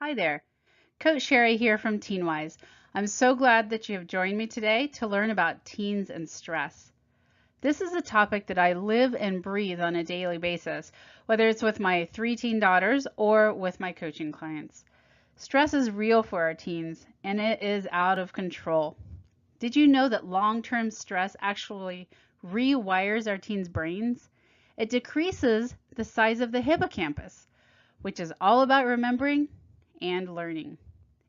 Hi there, Coach Sherry here from TeenWise. I'm so glad that you have joined me today to learn about teens and stress. This is a topic that I live and breathe on a daily basis, whether it's with my 3 teen daughters or with my coaching clients. Stress is real for our teens and it is out of control. Did you know that long-term stress actually rewires our teens' brains? It decreases the size of the hippocampus, which is all about remembering and learning.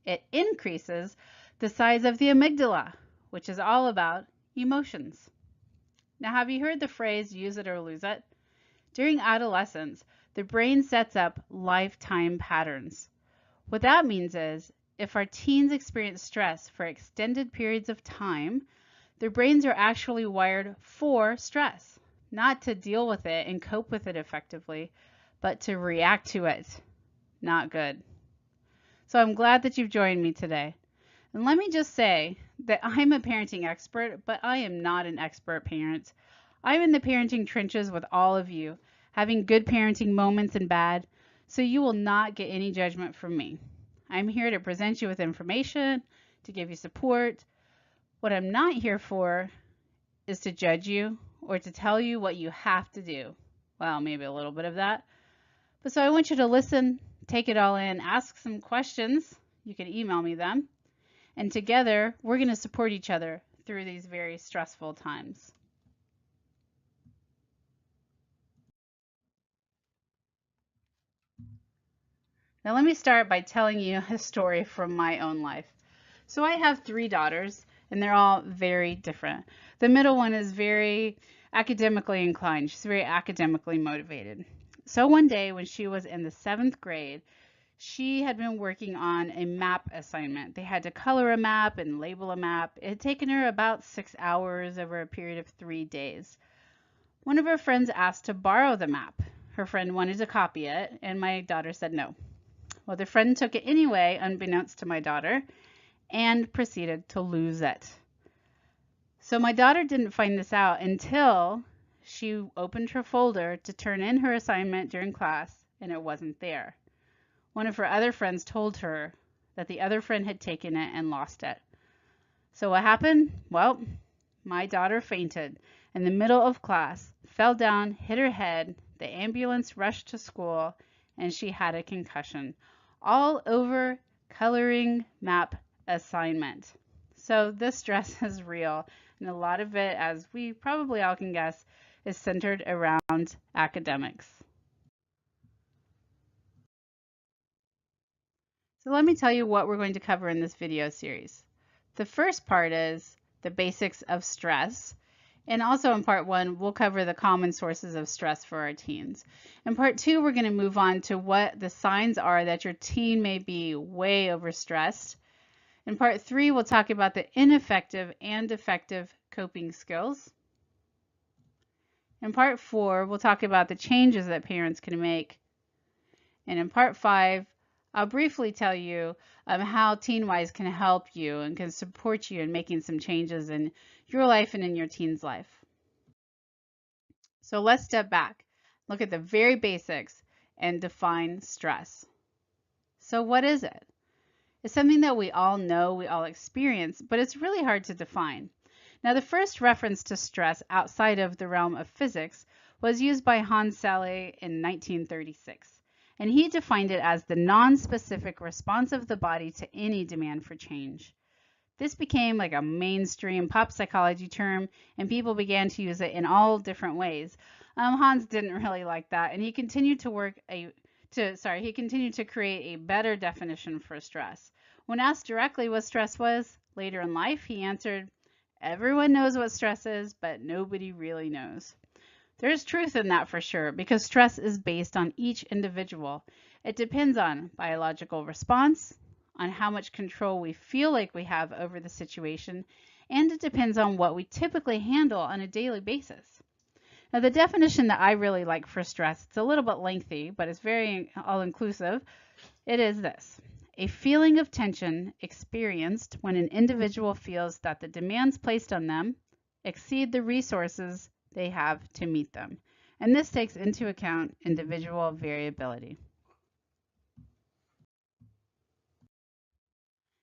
It increases the size of the amygdala, which is all about emotions. Now, have you heard the phrase use it or lose it? During adolescence, the brain sets up lifetime patterns. What that means is if our teens experience stress for extended periods of time, their brains are actually wired for stress, not to deal with it and cope with it effectively, but to react to it. Not good. So I'm glad that you've joined me today. And let me just say that I'm a parenting expert, but I am not an expert parent. I'm in the parenting trenches with all of you, having good parenting moments and bad, so you will not get any judgment from me. I'm here to present you with information, to give you support. What I'm not here for is to judge you or to tell you what you have to do. Well, maybe a little bit of that. But so I want you to listen, take it all in, ask some questions. You can email me them. And together, we're going to support each other through these very stressful times. Now, let me start by telling you a story from my own life. So I have 3 daughters, and they're all very different. The middle one is very academically inclined. She's very academically motivated. So one day when she was in the 7th grade, she had been working on a map assignment. They had to color a map and label a map. It had taken her about 6 hours over a period of 3 days. One of her friends asked to borrow the map. Her friend wanted to copy it, and my daughter said no. Well, the friend took it anyway, unbeknownst to my daughter, and proceeded to lose it. So my daughter didn't find this out until she opened her folder to turn in her assignment during class, and it wasn't there. One of her other friends told her that the other friend had taken it and lost it. So what happened? Well, my daughter fainted in the middle of class, fell down, hit her head, the ambulance rushed to school, and she had a concussion. All over coloring map assignment. So this stress is real, and a lot of it, as we probably all can guess, is centered around academics. So let me tell you what we're going to cover in this video series. The first part is the basics of stress. And also in part 1, we'll cover the common sources of stress for our teens. In part 2, we're going to move on to what the signs are that your teen may be way overstressed. In part 3, we'll talk about the ineffective and effective coping skills. In part 4, we'll talk about the changes that parents can make. And in part 5, I'll briefly tell you how TeenWise can help you and can support you in making some changes in your life and in your teen's life. So let's step back, look at the very basics, and define stress. So what is it? It's something that we all know, we all experience, but it's really hard to define. Now, the first reference to stress outside of the realm of physics was used by Hans Selye in 1936. And he defined it as the non-specific response of the body to any demand for change. This became like a mainstream pop psychology term, and people began to use it in all different ways. Hans didn't really like that, and he continued he continued to create a better definition for stress. When asked directly what stress was later in life, he answered, "Everyone knows what stress is, but nobody really knows." There's truth in that for sure, because stress is based on each individual. It depends on biological response, on how much control we feel like we have over the situation, and it depends on what we typically handle on a daily basis. Now, the definition that I really like for stress, it's a little bit lengthy, but it's very all-inclusive. It is this: a feeling of tension experienced when an individual feels that the demands placed on them exceed the resources they have to meet them. And this takes into account individual variability.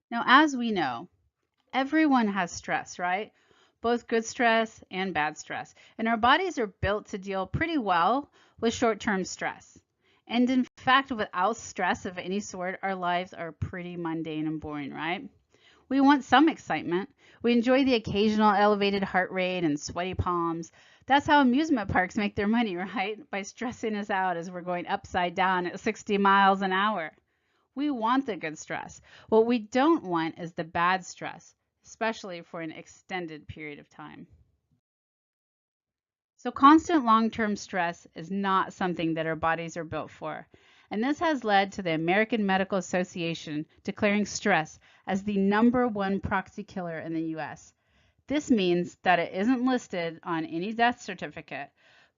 Now, as we know, everyone has stress, right? Both good stress and bad stress. And our bodies are built to deal pretty well with short-term stress. And in fact, without stress of any sort, our lives are pretty mundane and boring, right? We want some excitement. We enjoy the occasional elevated heart rate and sweaty palms. That's how amusement parks make their money, right? By stressing us out as we're going upside down at 60 miles an hour. We want the good stress. What we don't want is the bad stress, especially for an extended period of time. So constant long-term stress is not something that our bodies are built for. And this has led to the American Medical Association declaring stress as the #1 proxy killer in the US. This means that it isn't listed on any death certificate,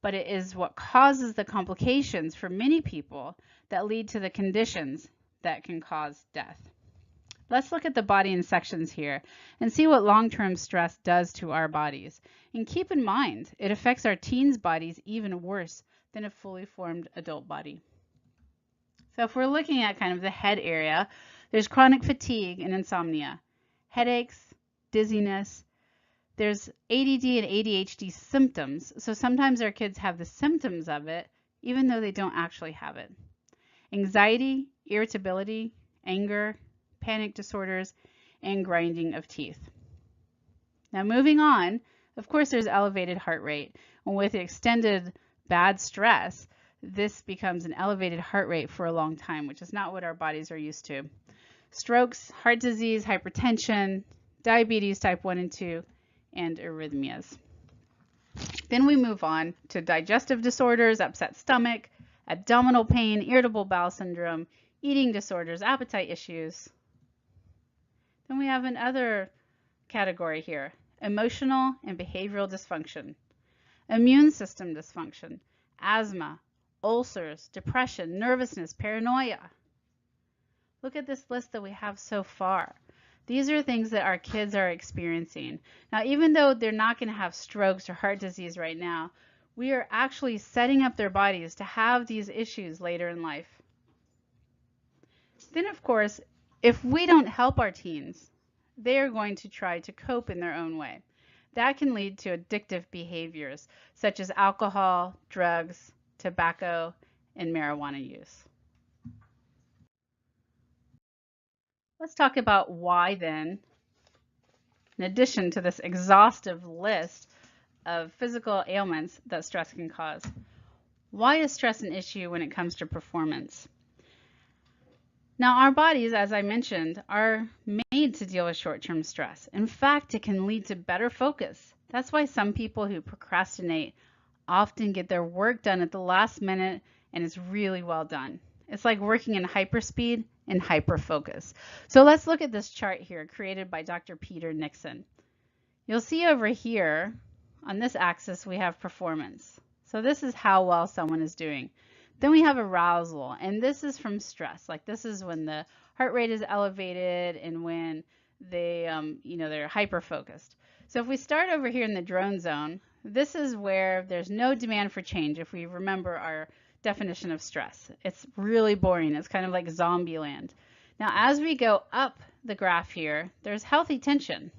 but it is what causes the complications for many people that lead to the conditions that can cause death. Let's look at the body in sections here and see what long-term stress does to our bodies. And keep in mind, it affects our teens' bodies even worse than a fully formed adult body. So if we're looking at kind of the head area, there's chronic fatigue and insomnia, headaches, dizziness. There's ADD and ADHD symptoms. So sometimes our kids have the symptoms of it, even though they don't actually have it. Anxiety, irritability, anger, panic disorders, and grinding of teeth. Now moving on, of course there's elevated heart rate. And with extended bad stress, this becomes an elevated heart rate for a long time, which is not what our bodies are used to. Strokes, heart disease, hypertension, diabetes type 1 and 2, and arrhythmias. Then we move on to digestive disorders, upset stomach, abdominal pain, irritable bowel syndrome, eating disorders, appetite issues. Then we have another category here, emotional and behavioral dysfunction, immune system dysfunction, asthma, ulcers, depression, nervousness, paranoia. Look at this list that we have so far. These are things that our kids are experiencing. Now, even though they're not going to have strokes or heart disease right now, we are actually setting up their bodies to have these issues later in life. Then, of course, if we don't help our teens, they are going to try to cope in their own way. That can lead to addictive behaviors such as alcohol, drugs, tobacco, and marijuana use. Let's talk about why then, in addition to this exhaustive list of physical ailments that stress can cause, why is stress an issue when it comes to performance? Now, our bodies, as I mentioned, are made to deal with short-term stress. In fact, it can lead to better focus. That's why some people who procrastinate often get their work done at the last minute, and it's really well done. It's like working in hyperspeed and hyperfocus. So let's look at this chart here created by Dr. Peter Nixon. You'll see over here on this axis we have performance. So this is how well someone is doing. Then we have arousal, and this is from stress. Like this is when the heart rate is elevated and when they, they're hyper-focused. So if we start over here in the drone zone, this is where there's no demand for change. If we remember our definition of stress, it's really boring. It's kind of like zombie land. Now, as we go up the graph here, there's healthy tension.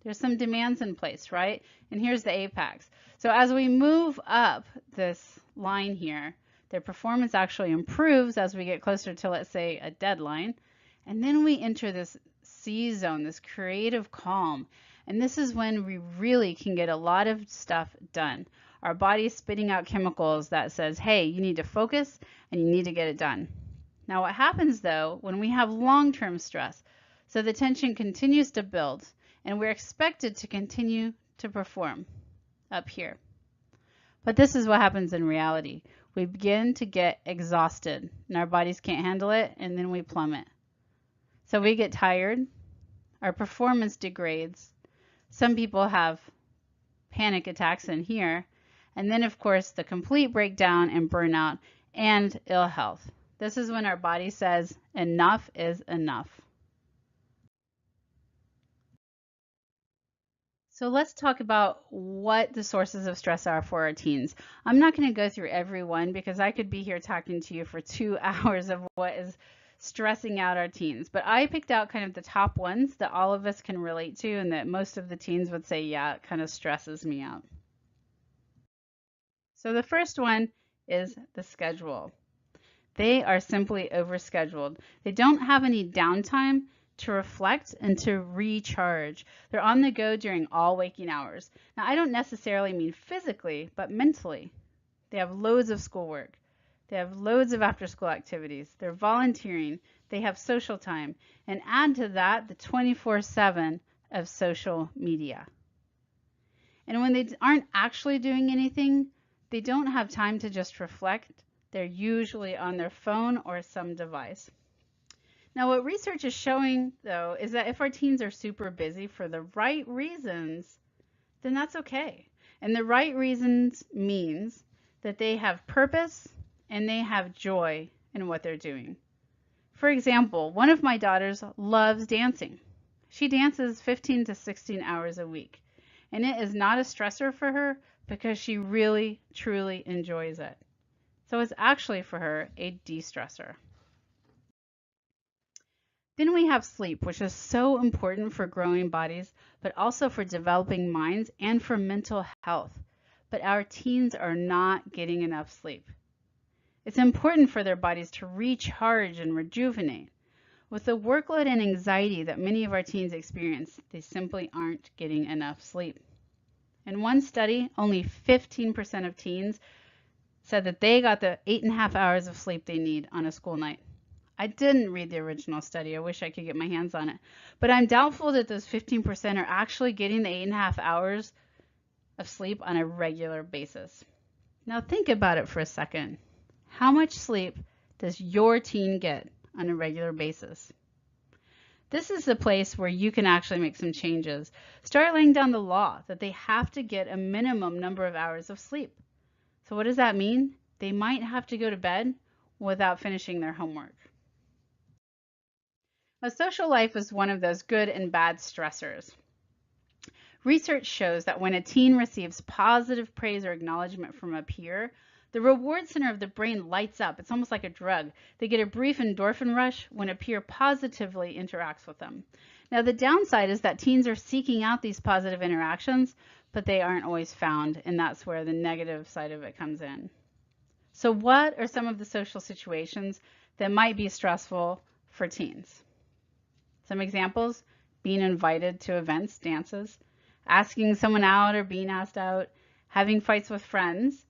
There's some demands in place, right? And here's the apex. So as we move up this line here, their performance actually improves as we get closer to, let's say, a deadline. And then we enter this C zone, this creative calm. And this is when we really can get a lot of stuff done. Our body's spitting out chemicals that says, hey, you need to focus and you need to get it done. Now what happens though, when we have long-term stress, so the tension continues to build and we're expected to continue to perform up here. But this is what happens in reality. We begin to get exhausted and our bodies can't handle it, and then we plummet. So we get tired, our performance degrades. Some people have panic attacks in here, and then of course the complete breakdown and burnout and ill health. This is when our body says enough is enough. So let's talk about what the sources of stress are for our teens. I'm not going to go through every one because I could be here talking to you for 2 hours of what is stressing out our teens, but I picked out kind of the top ones that all of us can relate to and that most of the teens would say, yeah, it kind of stresses me out. So the first one is the schedule. They are simply overscheduled. They don't have any downtime to reflect and to recharge. They're on the go during all waking hours. Now, I don't necessarily mean physically, but mentally. They have loads of schoolwork. They have loads of after-school activities. They're volunteering. They have social time. And add to that the 24/7 of social media. And when they aren't actually doing anything, they don't have time to just reflect. They're usually on their phone or some device. Now, what research is showing, though, is that if our teens are super busy for the right reasons, then that's okay. And the right reasons means that they have purpose and they have joy in what they're doing. For example, one of my daughters loves dancing. She dances 15 to 16 hours a week, and it is not a stressor for her because she really, truly enjoys it. So it's actually for her a de-stressor. Then we have sleep, which is so important for growing bodies, but also for developing minds and for mental health. But our teens are not getting enough sleep. It's important for their bodies to recharge and rejuvenate. With the workload and anxiety that many of our teens experience, they simply aren't getting enough sleep. In one study, only 15% of teens said that they got the 8.5 hours of sleep they need on a school night. I didn't read the original study. I wish I could get my hands on it. But I'm doubtful that those 15% are actually getting the 8.5 hours of sleep on a regular basis. Now think about it for a second. How much sleep does your teen get on a regular basis? This is the place where you can actually make some changes. Start laying down the law that they have to get a minimum number of hours of sleep. So what does that mean? They might have to go to bed without finishing their homework. Now, social life is one of those good and bad stressors. Research shows that when a teen receives positive praise or acknowledgement from a peer, the reward center of the brain lights up. It's almost like a drug. They get a brief endorphin rush when a peer positively interacts with them. Now, the downside is that teens are seeking out these positive interactions, but they aren't always found, and that's where the negative side of it comes in. So what are some of the social situations that might be stressful for teens? Some examples: being invited to events, dances, asking someone out or being asked out, having fights with friends,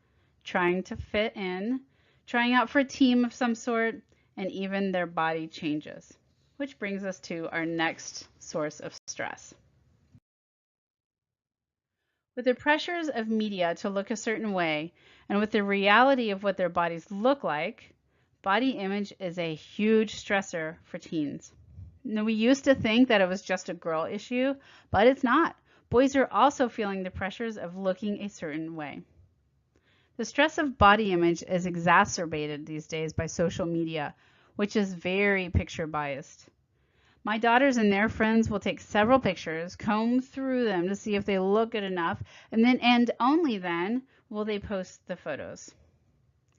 trying to fit in, trying out for a team of some sort, and even their body changes. Which brings us to our next source of stress. With the pressures of media to look a certain way, and with the reality of what their bodies look like, body image is a huge stressor for teens. Now, we used to think that it was just a girl issue, but it's not. Boys are also feeling the pressures of looking a certain way. The stress of body image is exacerbated these days by social media, which is very picture biased. My daughters and their friends will take several pictures, comb through them to see if they look good enough, and only then will they post the photos.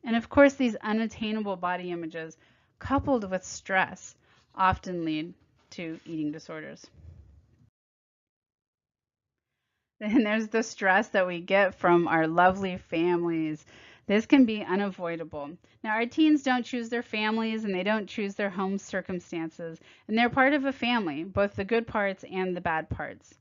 And of course, these unattainable body images, coupled with stress, often lead to eating disorders. Then there's the stress that we get from our lovely families. This can be unavoidable. Now, our teens don't choose their families and they don't choose their home circumstances, and they're part of a family, both the good parts and the bad parts.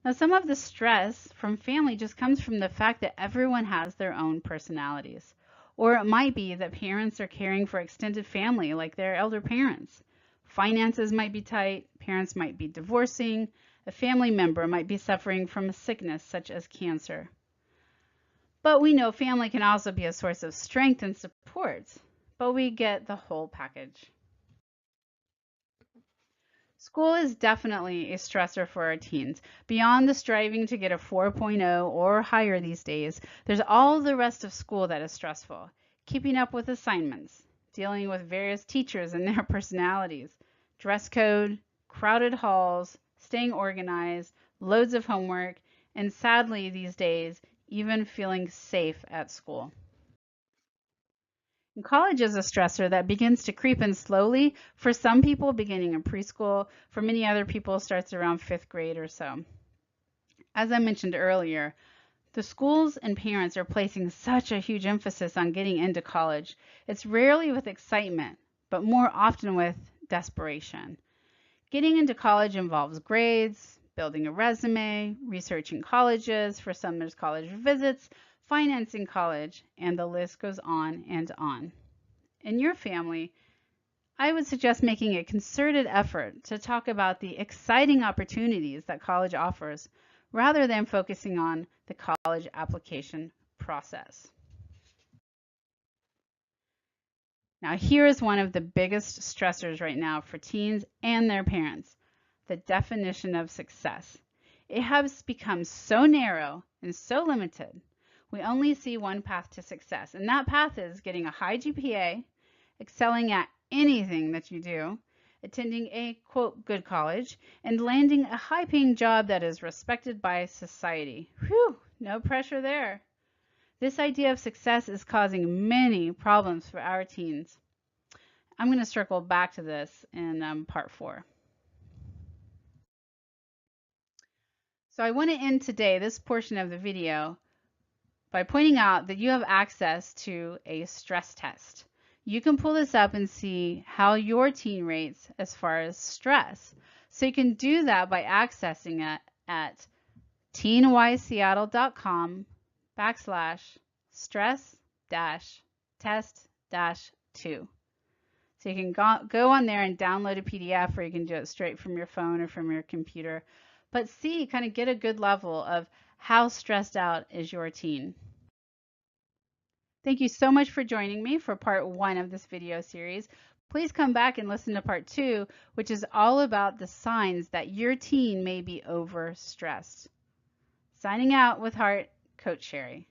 Now, some of the stress from family just comes from the fact that everyone has their own personalities. Or it might be that parents are caring for extended family, like their elder parents. Finances might be tight, parents might be divorcing, a family member might be suffering from a sickness such as cancer. But we know family can also be a source of strength and support, but we get the whole package. School is definitely a stressor for our teens. Beyond the striving to get a 4.0 or higher these days, there's all the rest of school that is stressful. Keeping up with assignments, dealing with various teachers and their personalities, dress code, crowded halls, staying organized, loads of homework, and sadly these days, even feeling safe at school. And college is a stressor that begins to creep in slowly. For some people, beginning in preschool. For many other people, starts around 5th grade or so. As I mentioned earlier, the schools and parents are placing such a huge emphasis on getting into college. It's rarely with excitement, but more often with desperation. Getting into college involves grades, building a resume, researching colleges, for some there's college visits, financing college, and the list goes on and on. In your family, I would suggest making a concerted effort to talk about the exciting opportunities that college offers rather than focusing on the college application process. Now, here is one of the biggest stressors right now for teens and their parents, the definition of success. It has become so narrow and so limited. We only see one path to success, and that path is getting a high GPA, excelling at anything that you do, attending a, quote, good college, and landing a high-paying job that is respected by society. Whew, no pressure there. This idea of success is causing many problems for our teens. I'm going to circle back to this in part 4. So I want to end today, this portion of the video, by pointing out that you have access to a stress test. You can pull this up and see how your teen rates as far as stress. So you can do that by accessing it at teenyseattle.com/stress-test-2. So you can go on there and download a PDF, or you can do it straight from your phone or from your computer. But see, kind of get a good level of how stressed out is your teen. Thank you so much for joining me for part 1 of this video series. Please come back and listen to part 2, which is all about the signs that your teen may be overstressed. Signing out with heart, Coach Sherry.